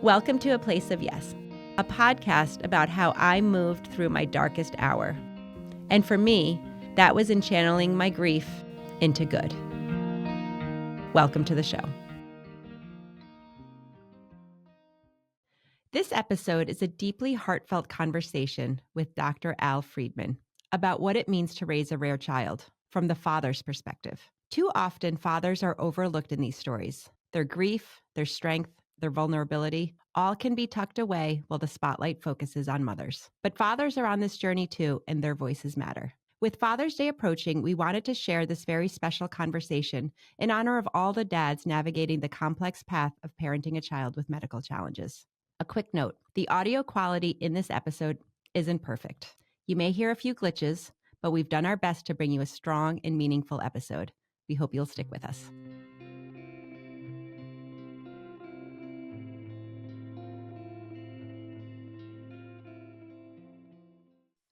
Welcome to A Place of Yes, a podcast about how I moved through my darkest hour. And for me, that was in channeling my grief into good. Welcome to the show. This episode is a deeply heartfelt conversation with Dr. Al Freedman about what it means to raise a rare child from the father's perspective. Too often, fathers are overlooked in these stories. Their grief, their strength, their vulnerability, all can be tucked away while the spotlight focuses on mothers. But fathers are on this journey too, and their voices matter. With Father's Day approaching, we wanted to share this very special conversation in honor of all the dads navigating the complex path of parenting a child with medical challenges. A quick note, the audio quality in this episode isn't perfect. You may hear a few glitches, but we've done our best to bring you a strong and meaningful episode. We hope you'll stick with us.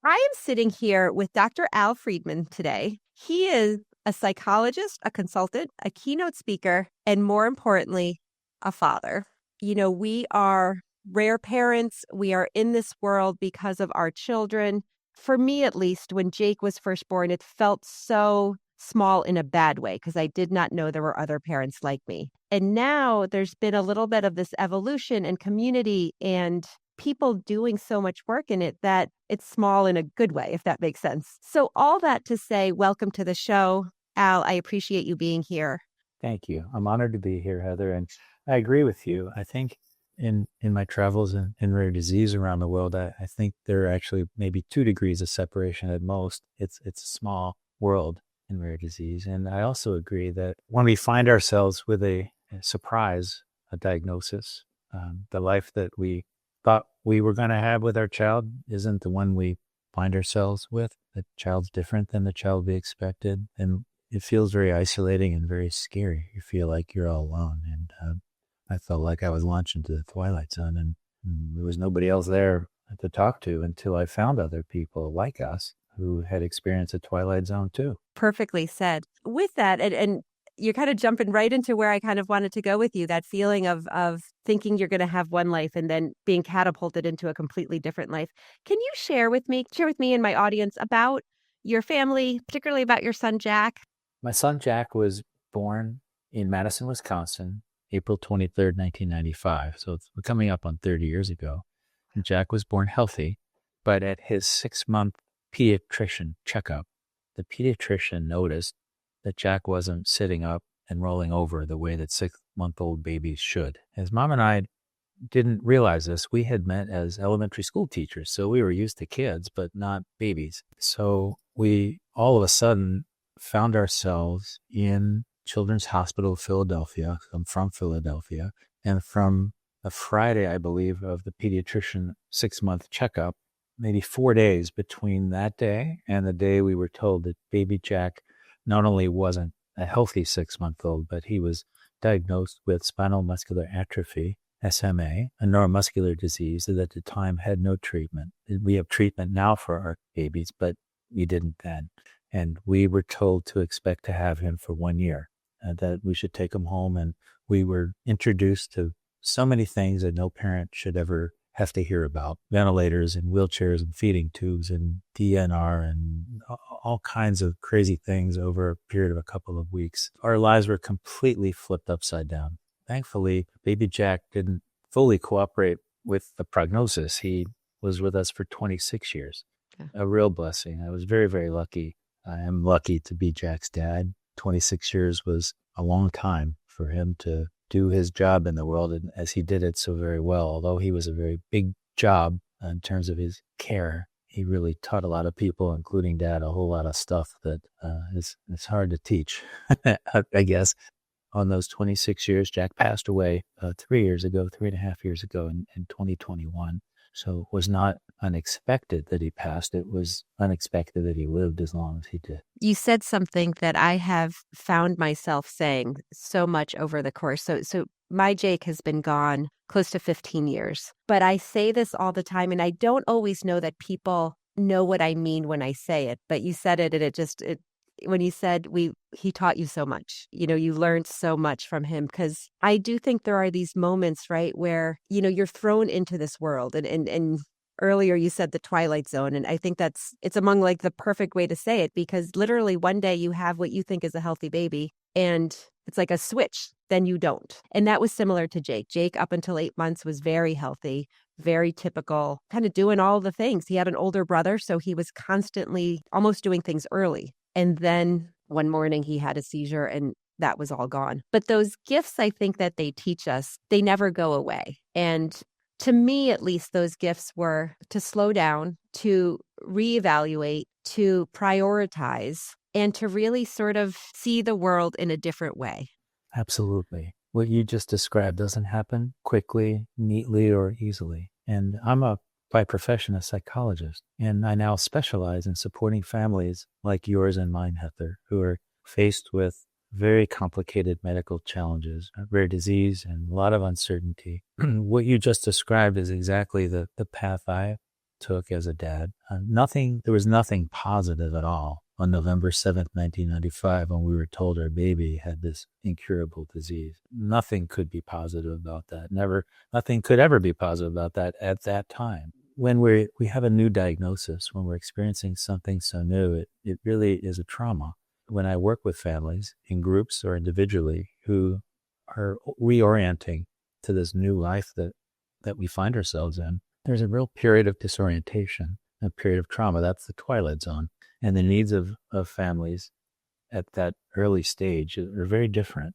I am sitting here with Dr. Al Freedman today. He is a psychologist, a consultant, a keynote speaker, and more importantly, a father. You know, we are rare parents. We are in this world because of our children. For me, at least, when Jake was first born, it felt so small in a bad way because I did not know there were other parents like me. And now there's been a little bit of this evolution and community and people doing so much work in it that it's small in a good way, if that makes sense. So all that to say, welcome to the show. Al, I appreciate you being here. Thank you. I'm honored to be here, Heather. And I agree with you. I think in my travels in rare disease around the world, I think there are actually maybe 2 degrees of separation at most. It's a small world in rare disease. And I also agree that when we find ourselves with a surprise, a diagnosis, the life that we thought we were going to have with our child isn't the one we find ourselves with. The child's different than the child we expected. And it feels very isolating and very scary. You feel like you're all alone. And I felt like I was launched into the Twilight Zone and there was nobody else there to talk to until I found other people like us who had experienced a Twilight Zone too. Perfectly said. With that, and you're kind of jumping right into where I kind of wanted to go with you, that feeling of thinking you're going to have one life and then being catapulted into a completely different life. Can you share with me and my audience about your family, particularly about your son, Jack? My son, Jack, was born in Madison, Wisconsin, April 23rd, 1995. So we're coming up on 30 years ago. And Jack was born healthy, but at his 6-month pediatrician checkup, the pediatrician noticed that Jack wasn't sitting up and rolling over the way that 6-month-old babies should. His mom and I didn't realize this. We had met as elementary school teachers, so we were used to kids, but not babies. So we all of a sudden found ourselves in Children's Hospital of Philadelphia. I'm from Philadelphia. And from a Friday, I believe, of the pediatrician 6-month checkup, maybe 4 days between that day and the day we were told that baby Jack not only wasn't a healthy 6-month-old, but he was diagnosed with Spinal Muscular Atrophy, SMA, a neuromuscular disease that at the time had no treatment. We have treatment now for our babies, but we didn't then. And we were told to expect to have him for 1 year, that we should take him home. And we were introduced to so many things that no parent should ever have to hear about: ventilators and wheelchairs and feeding tubes and DNR and all kinds of crazy things over a period of a couple of weeks. Our lives were completely flipped upside down. Thankfully, baby Jack didn't fully cooperate with the prognosis. He was with us for 26 years. Yeah. A real blessing. I was very, very lucky. I am lucky to be Jack's dad. 26 years was a long time for him to do his job in the world, and as he did it so very well. Although he was a very big job in terms of his care, he really taught a lot of people, including Dad, a whole lot of stuff that it's hard to teach, I guess. On those 26 years, Jack passed away 3.5 years ago in 2021. So it was not unexpected that he passed. It was unexpected that he lived as long as he did. You said something that I have found myself saying so much over the course. So my Jake has been gone close to 15 years. But I say this all the time, and I don't always know that people know what I mean when I say it. But you said it, and when you said he taught you so much. You learned so much from him, because I do think there are these moments, right, where, you're thrown into this world, and earlier you said the twilight zone, and I think it's among like the perfect way to say it, because literally one day you have what you think is a healthy baby, and it's like a switch, then you don't. And that was similar to Jake. Jake, up until 8 months, was very healthy, very typical, kind of doing all the things. He had an older brother, so he was constantly almost doing things early. And then one morning he had a seizure, and that was all gone. But those gifts, I think that they teach us, they never go away. And to me, at least, those gifts were to slow down, to reevaluate, to prioritize, and to really sort of see the world in a different way. Absolutely. What you just described doesn't happen quickly, neatly, or easily. And I'm by profession, a psychologist, and I now specialize in supporting families like yours and mine, Heather, who are faced with very complicated medical challenges, rare disease, and a lot of uncertainty. What you just described is exactly the path I took as a dad. There was nothing positive at all on November 7th, 1995, when we were told our baby had this incurable disease. Nothing could be positive about that. Nothing could ever be positive about that at that time. When we have a new diagnosis, when we're experiencing something so new, it really is a trauma. When I work with families in groups or individually who are reorienting to this new life that we find ourselves in, there's a real period of disorientation, a period of trauma. That's the twilight zone. And the needs of families at that early stage are very different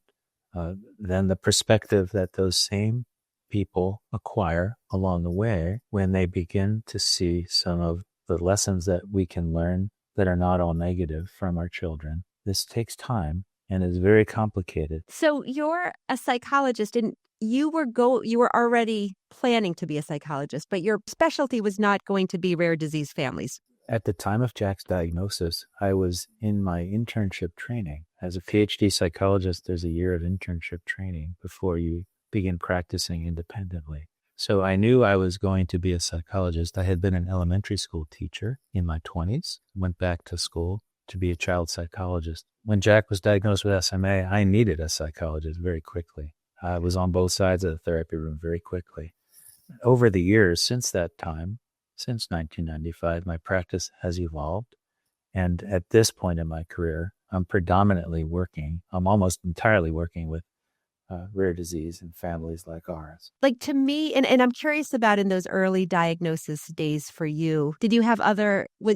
than the perspective that those same people acquire along the way when they begin to see some of the lessons that we can learn that are not all negative from our children. This takes time and is very complicated. So you're a psychologist, and you were already planning to be a psychologist, but your specialty was not going to be rare disease families. At the time of Jack's diagnosis, I was in my internship training. As a PhD psychologist, there's a year of internship training before you begin practicing independently. So I knew I was going to be a psychologist. I had been an elementary school teacher in my 20s, went back to school to be a child psychologist. When Jack was diagnosed with SMA, I needed a psychologist very quickly. I was on both sides of the therapy room very quickly. Over the years since that time, since 1995, my practice has evolved. And at this point in my career, I'm almost entirely working with rare disease and families like ours. Like, to me, and I'm curious about in those early diagnosis days for you, did you have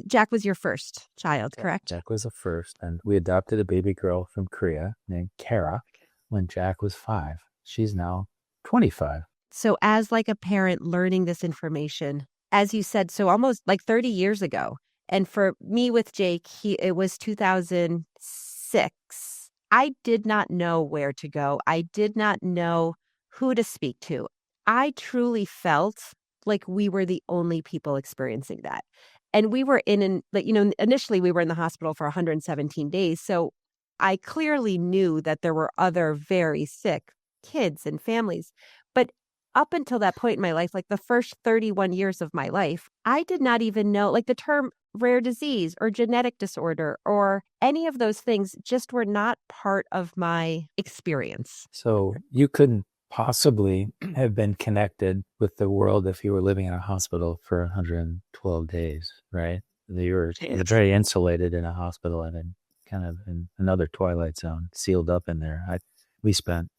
Jack was your first child, correct? Jack was the first, and we adopted a baby girl from Korea named Kara when Jack was 5. She's now 25. So as like a parent learning this information, as you said, so almost like 30 years ago. And for me with Jake, it was 2006. I did not know where to go. I did not know who to speak to. I truly felt like we were the only people experiencing that. And we were initially we were in the hospital for 117 days. So I clearly knew that there were other very sick kids and families. But up until that point in my life, like the first 31 years of my life, I did not even know, like the term rare disease or genetic disorder or any of those things just were not part of my experience. So you couldn't possibly have been connected with the world if you were living in a hospital for 112 days, right? You were very insulated in a hospital and kind of in another twilight zone, sealed up in there. We spent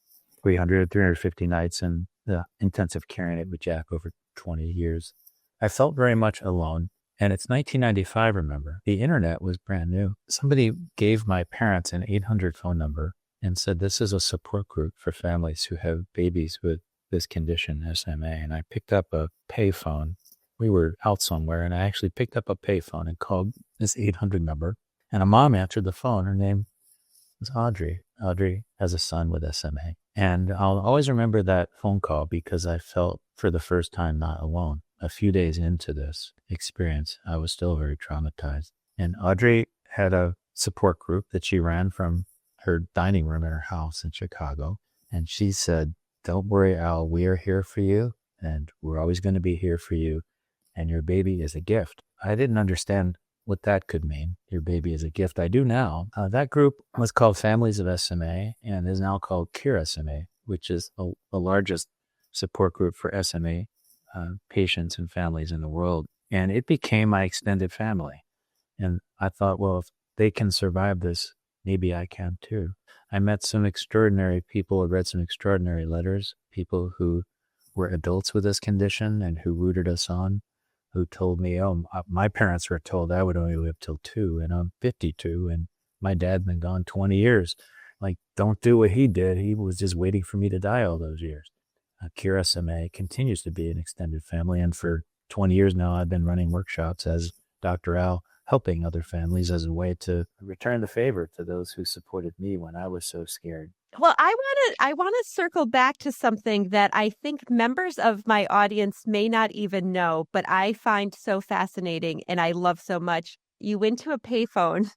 350 nights in the intensive care unit with Jack over 20 years. I felt very much alone. And it's 1995, remember. The internet was brand new. Somebody gave my parents an 800 phone number and said, this is a support group for families who have babies with this condition, SMA. And I picked up a payphone. We were out somewhere, and I actually picked up a payphone and called this 800 number. And a mom answered the phone. Her name was Audrey. Audrey has a son with SMA. And I'll always remember that phone call because I felt for the first time not alone. A few days into this experience, I was still very traumatized. And Audrey had a support group that she ran from her dining room in her house in Chicago. And she said, don't worry, Al, we are here for you. And we're always going to be here for you. And your baby is a gift. I didn't understand what that could mean. Your baby is a gift. I do now. That group was called Families of SMA and is now called Cure SMA, which is the largest support group for SMA patients and families in the world. And it became my extended family. And I thought, well, if they can survive this, maybe I can too. I met some extraordinary people, read some extraordinary letters, people who were adults with this condition and who rooted us on, who told me, oh, my parents were told I would only live till 2, and I'm 52, and my dad's been gone 20 years. Like, don't do what he did. He was just waiting for me to die all those years. Cure SMA continues to be an extended family, and for 20 years now, I've been running workshops as Dr. Al, helping other families as a way to return the favor to those who supported me when I was so scared. Well, I want to circle back to something that I think members of my audience may not even know, but I find so fascinating and I love so much. You went to a payphone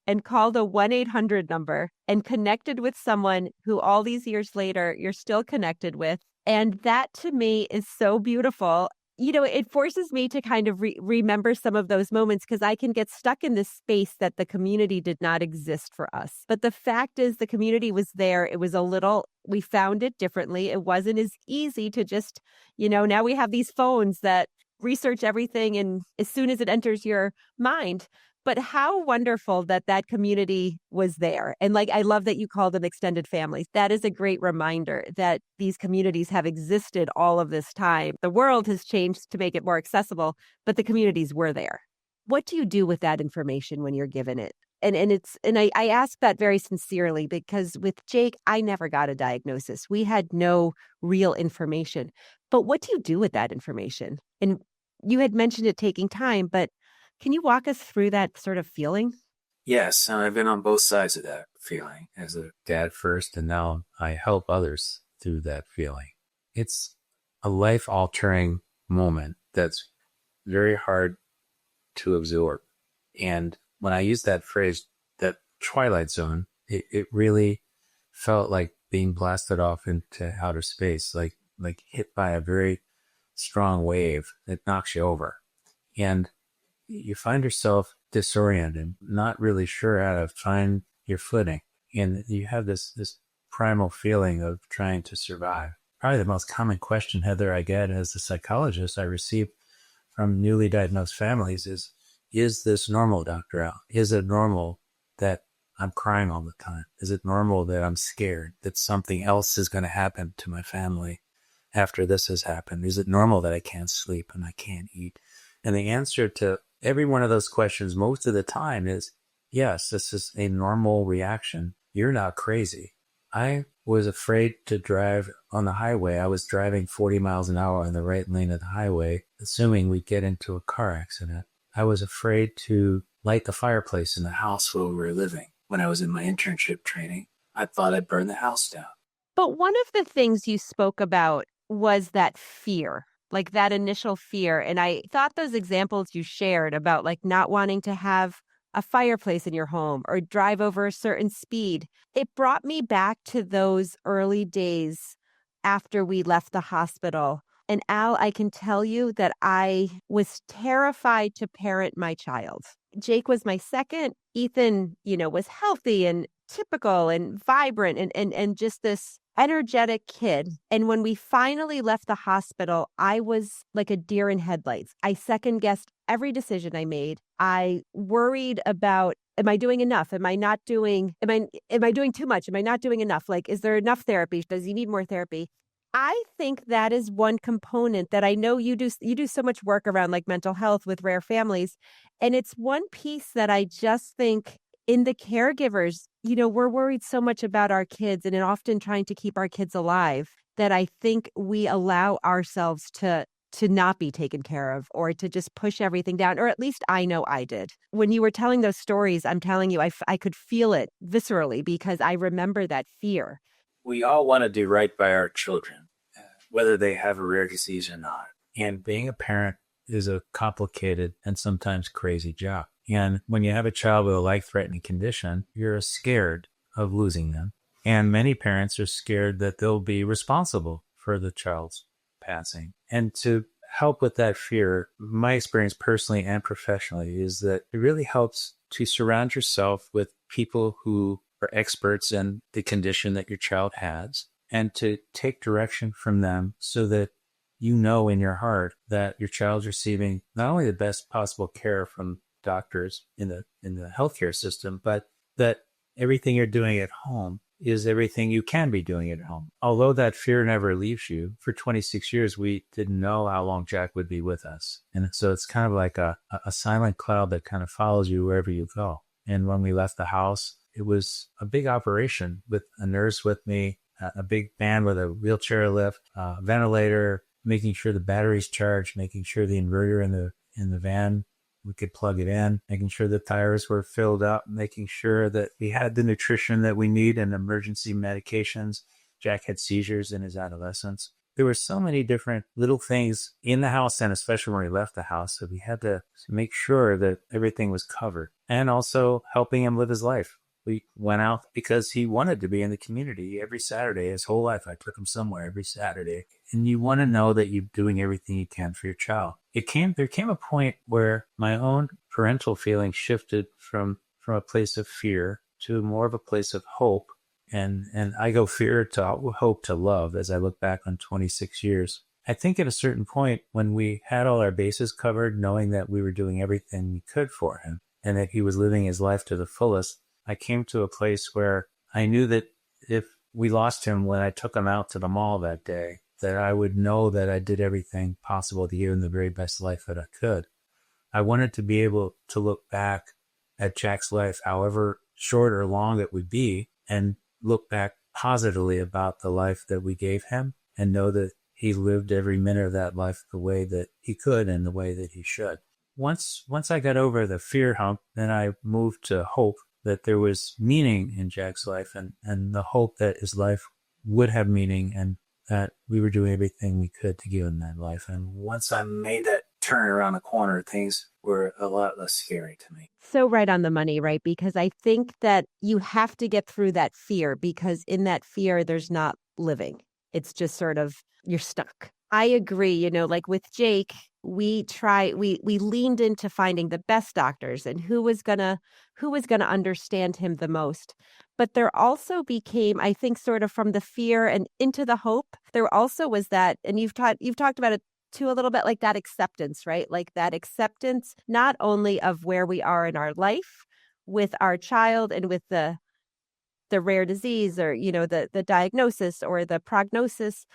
and called a 1-800 number and connected with someone who all these years later you're still connected with. And that to me is so beautiful. You know, it forces me to kind of remember some of those moments because I can get stuck in this space that the community did not exist for us. But the fact is the community was there. It was we found it differently. It wasn't as easy to just, now we have these phones that research everything and as soon as it enters your mind. But how wonderful that community was there. And I love that you called them extended families. That is a great reminder that these communities have existed all of this time. The world has changed to make it more accessible, but the communities were there. What do you do with that information when you're given it? And I ask that very sincerely because with Jake, I never got a diagnosis. We had no real information. But what do you do with that information? And you had mentioned it taking time, but can you walk us through that sort of feeling? Yes, I've been on both sides of that feeling as a dad first, and now I help others through that feeling. It's a life-altering moment that's very hard to absorb. And when I use that phrase, that twilight zone, it really felt like being blasted off into outer space, like hit by a very strong wave that knocks you over. And you find yourself disoriented, not really sure how to find your footing. And you have this primal feeling of trying to survive. Probably the most common question, Heather, I get as a psychologist I receive from newly diagnosed families is this normal, Dr. Al? Is it normal that I'm crying all the time? Is it normal that I'm scared that something else is going to happen to my family after this has happened? Is it normal that I can't sleep and I can't eat? And the answer to every one of those questions most of the time is, yes, this is a normal reaction. You're not crazy. I was afraid to drive on the highway. I was driving 40 miles an hour on the right lane of the highway, assuming we'd get into a car accident. I was afraid to light the fireplace in the house where we were living when I was in my internship training. I thought I'd burn the house down. But one of the things you spoke about was that fear, like that initial fear. And I thought those examples you shared about not wanting to have a fireplace in your home or drive over a certain speed, it brought me back to those early days after we left the hospital. And Al, I can tell you that I was terrified to parent my child. Jake was my second. Ethan, was healthy and typical and vibrant and just this energetic kid. And when we finally left the hospital, I was like a deer in headlights. I second guessed every decision I made. I worried about, am I doing enough? Am I doing too much? Am I not doing enough? Is there enough therapy? Does he need more therapy? I think that is one component that I know you do so much work around mental health with rare families. And it's one piece that I just think in the caregivers, we're worried so much about our kids and often trying to keep our kids alive that I think we allow ourselves to not be taken care of or to just push everything down, or at least I know I did. When you were telling those stories, I'm telling you, I could feel it viscerally because I remember that fear. We all want to do right by our children, whether they have a rare disease or not. And being a parent is a complicated and sometimes crazy job. And when you have a child with a life-threatening condition, you're scared of losing them. And many parents are scared that they'll be responsible for the child's passing. And to help with that fear, my experience personally and professionally, is that it really helps to surround yourself with people who are experts in the condition that your child has, and to take direction from them so that you know in your heart that your child's receiving not only the best possible care from doctors in the healthcare system, but that everything you're doing at home is everything you can be doing at home. Although that fear never leaves you, for 26 years, we didn't know how long Jack would be with us. And so it's kind of like a silent cloud that kind of follows you wherever you go. And when we left the house, it was a big operation with a nurse with me, a big van with a wheelchair lift, a ventilator, making sure the battery's charged, making sure the inverter in the van, we could plug it in, making sure the tires were filled up, making sure that we had the nutrition that we need and emergency medications. Jack had seizures in his adolescence. There were so many different little things in the house, and especially when we left the house, that we had to make sure that everything was covered, and also helping him live his life. We went out because he wanted to be in the community every Saturday. His whole life, I took him somewhere every Saturday. And you want to know that you're doing everything you can for your child. There came a point where my own parental feelings shifted from a place of fear to more of a place of hope. And I go fear to hope to love as I look back on 26 years. I think at a certain point when we had all our bases covered, knowing that we were doing everything we could for him and that he was living his life to the fullest, I came to a place where I knew that if we lost him when I took him out to the mall that day, that I would know that I did everything possible to give him the very best life that I could. I wanted to be able to look back at Jack's life, however short or long it would be, and look back positively about the life that we gave him and know that he lived every minute of that life the way that he could and the way that he should. Once I got over the fear hump, then I moved to hope that there was meaning in Jack's life and the hope that his life would have meaning and that we were doing everything we could to give him that life. And once I made that turn around the corner, things were a lot less scary to me. So right on the money, right? Because I think that you have to get through that fear, because in that fear, there's not living. It's just sort of, you're stuck. I agree. Like with Jake, we leaned into finding the best doctors and who was gonna understand him the most. But there also became, I think, sort of from the fear and into the hope, there also was that, and you've talked about it too a little bit, like that acceptance, right? Like that acceptance, not only of where we are in our life with our child and with the rare disease or, the diagnosis or the prognosis,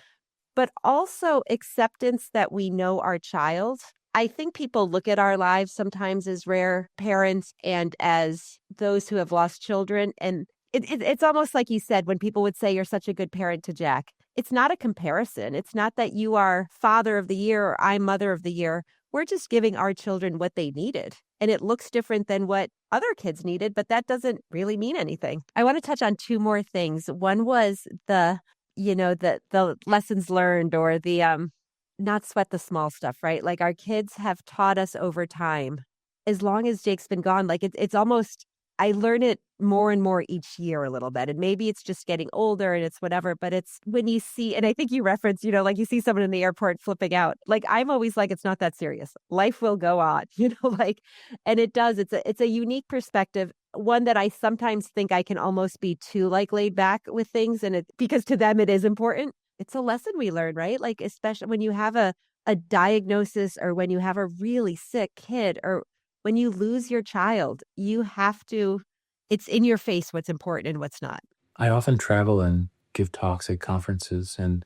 but also acceptance that we know our child. I think people look at our lives sometimes as rare parents and as those who have lost children. And it's almost like you said, when people would say you're such a good parent to Jack, it's not a comparison. It's not that you are father of the year or I'm mother of the year. We're just giving our children what they needed. And it looks different than what other kids needed, but that doesn't really mean anything. I want to touch on two more things. One was the lessons learned, or the not sweat the small stuff, right? Like our kids have taught us over time, as long as Jake's been gone, like it's almost, I learn it more and more each year a little bit. And maybe it's just getting older and it's whatever, but it's when you see, and I think you reference, like you see someone in the airport flipping out. Like I'm always like, it's not that serious. Life will go on, like, and it does. It's a unique perspective. One that I sometimes think I can almost be too like laid back with things, and because to them it is important. It's a lesson we learn, right? Like especially when you have a diagnosis or when you have a really sick kid or when you lose your child, you have to, it's in your face what's important and what's not. I often travel and give talks at conferences, and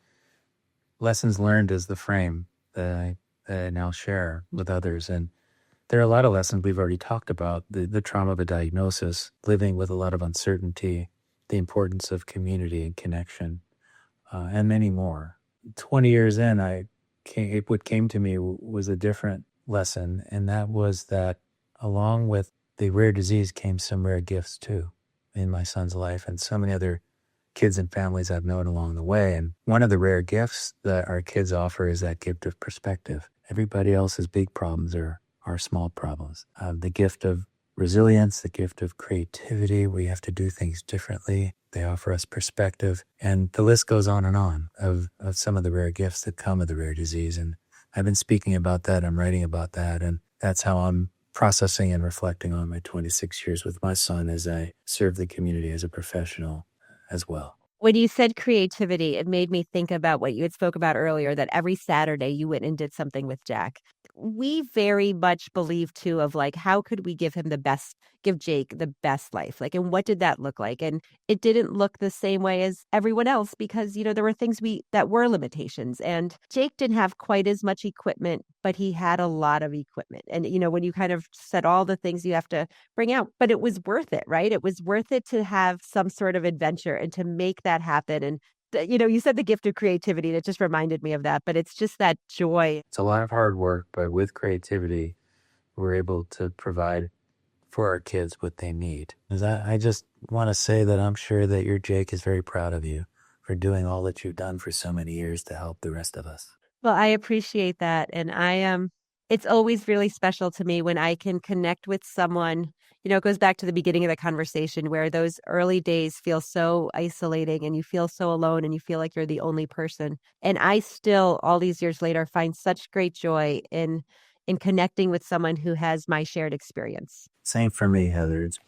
lessons learned is the frame that I now share with others. And there are a lot of lessons we've already talked about, the trauma of a diagnosis, living with a lot of uncertainty, the importance of community and connection, and many more. 20 years in, what came to me was a different lesson, and that was that along with the rare disease came some rare gifts too in my son's life and so many other kids and families I've known along the way. And one of the rare gifts that our kids offer is that gift of perspective. Everybody else's big problems are small problems. The gift of resilience, the gift of creativity, where you have to do things differently. They offer us perspective. And the list goes on of some of the rare gifts that come with the rare disease. And I've been speaking about that. I'm writing about that. And that's how I'm processing and reflecting on my 26 years with my son as I serve the community as a professional as well. When you said creativity, it made me think about what you had spoke about earlier, that every Saturday you went and did something with Jack. We very much believe too of like, how could we give Jake the best life? Like, and what did that look like? And it didn't look the same way as everyone else because, there were things that were limitations. And Jake didn't have quite as much equipment, but he had a lot of equipment. And, when you kind of said all the things you have to bring out, but it was worth it, right? It was worth it to have some sort of adventure and to make that happen. And, you said the gift of creativity, and it just reminded me of that, but it's just that joy. It's a lot of hard work, but with creativity, we're able to provide for our kids what they need. I just want to say that I'm sure that your Jake is very proud of you for doing all that you've done for so many years to help the rest of us. Well, I appreciate that. And it's always really special to me when I can connect with someone. It goes back to the beginning of the conversation where those early days feel so isolating and you feel so alone and you feel like you're the only person. And I still, all these years later, find such great joy in connecting with someone who has my shared experience. Same for me, Heather. It's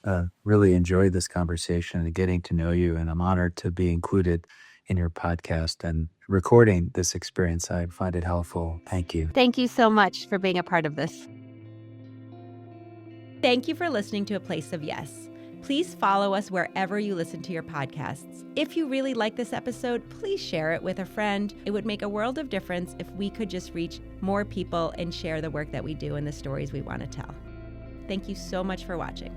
really enjoyed this conversation and getting to know you. And I'm honored to be included in your podcast and recording this experience. I find it helpful. Thank you. Thank you so much for being a part of this. Thank you for listening to A Place of Yes. Please follow us wherever you listen to your podcasts. If you really like this episode, please share it with a friend. It would make a world of difference if we could just reach more people and share the work that we do and the stories we want to tell. Thank you so much for watching.